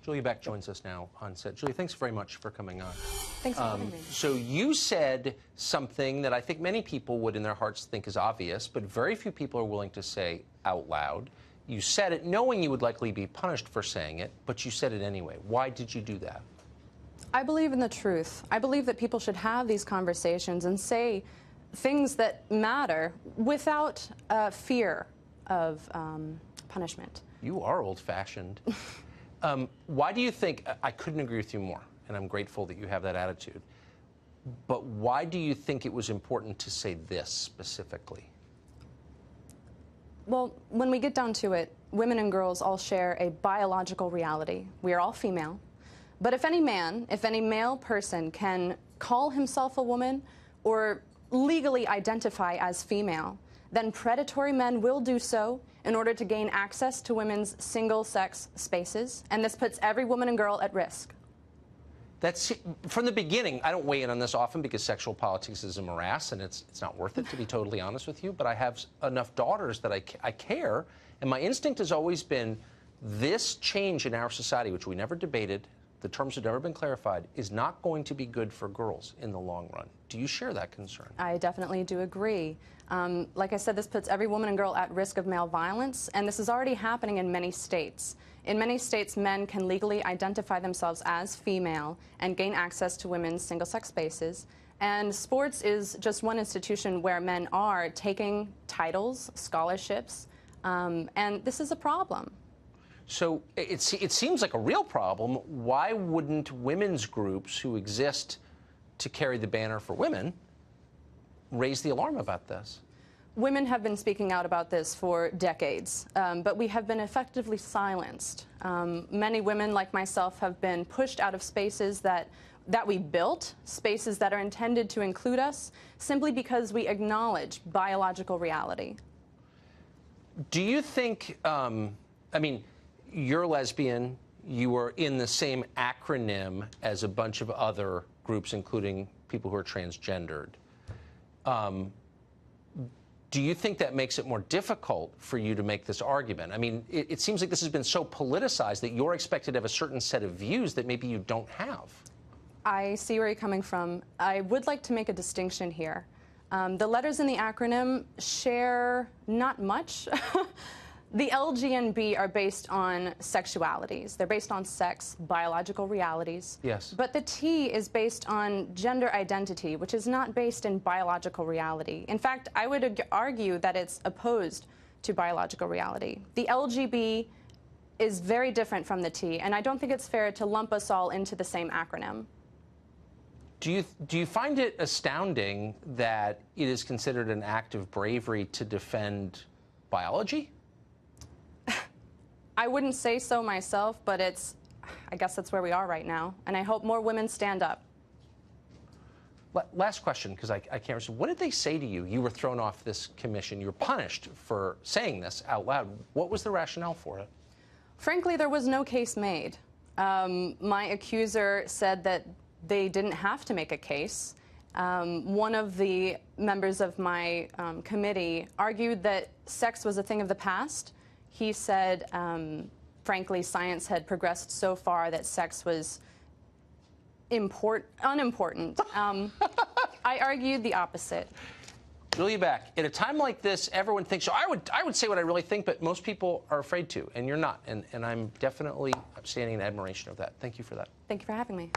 Julia Beck joins us now on set. Julia, thanks very much for coming on. Thanks for having me. So you said something that I think many people would in their hearts think is obvious, but very few people are willing to say out loud. You said it knowing you would likely be punished for saying it, but you said it anyway. Why did you do that? I believe in the truth. I believe that people should have these conversations and say things that matter without fear of punishment. You are old-fashioned. Why do you think, I couldn't agree with you more, and I'm grateful that you have that attitude, but why do you think it was important to say this specifically? Well, when we get down to it, women and girls all share a biological reality. We are all female. But if any male person can call himself a woman or legally identify as female, then predatory men will do so in order to gain access to women's single-sex spaces, and this puts every woman and girl at risk. That's from the beginning. I don't weigh in on this often because sexual politics is a morass, and it's not worth it, to be totally honest with you. But I have enough daughters that I care, and my instinct has always been this change in our society, which we never debated, the terms have never been clarified, is not going to be good for girls in the long run. Do you share that concern? I definitely do agree. Like I said, this puts every woman and girl at risk of male violence, and this is already happening in many states. In many states, men can legally identify themselves as female and gain access to women's single-sex spaces. And sports is just one institution where men are taking titles, scholarships, and this is a problem. So it seems like a real problem. Why wouldn't women's groups who exist to carry the banner for women raise the alarm about this? Women have been speaking out about this for decades, but we have been effectively silenced. Many women, like myself, have been pushed out of spaces that we built, spaces that are intended to include us, simply because we acknowledge biological reality. Do you think, I mean, you're lesbian, you are in the same acronym as a bunch of other groups, including people who are transgendered. Do you think that makes it more difficult for you to make this argument? I mean, it seems like this has been so politicized that you're expected to have a certain set of views that maybe you don't have. I see where you're coming from. I would like to make a distinction here. The letters in the acronym share not much. The L, G, and B are based on sexualities. They're based on sex, biological realities. Yes. But the T is based on gender identity, which is not based in biological reality. In fact, I would argue that it's opposed to biological reality. The LGB is very different from the T, and I don't think it's fair to lump us all into the same acronym. Do you find it astounding that it is considered an act of bravery to defend biology? I wouldn't say so myself, but I guess that's where we are right now, and I hope more women stand up. Last question, because I can't remember. What did they say to you? You were thrown off this commission. You were punished for saying this out loud. What was the rationale for it? Frankly, there was no case made. My accuser said that they didn't have to make a case. One of the members of my committee argued that sex was a thing of the past. He said, frankly, science had progressed so far that sex was unimportant. I argued the opposite. Julia Beck, at a time like this, everyone thinks, so I would say what I really think, but most people are afraid to, and you're not. And I'm definitely standing in admiration of that. Thank you for that. Thank you for having me.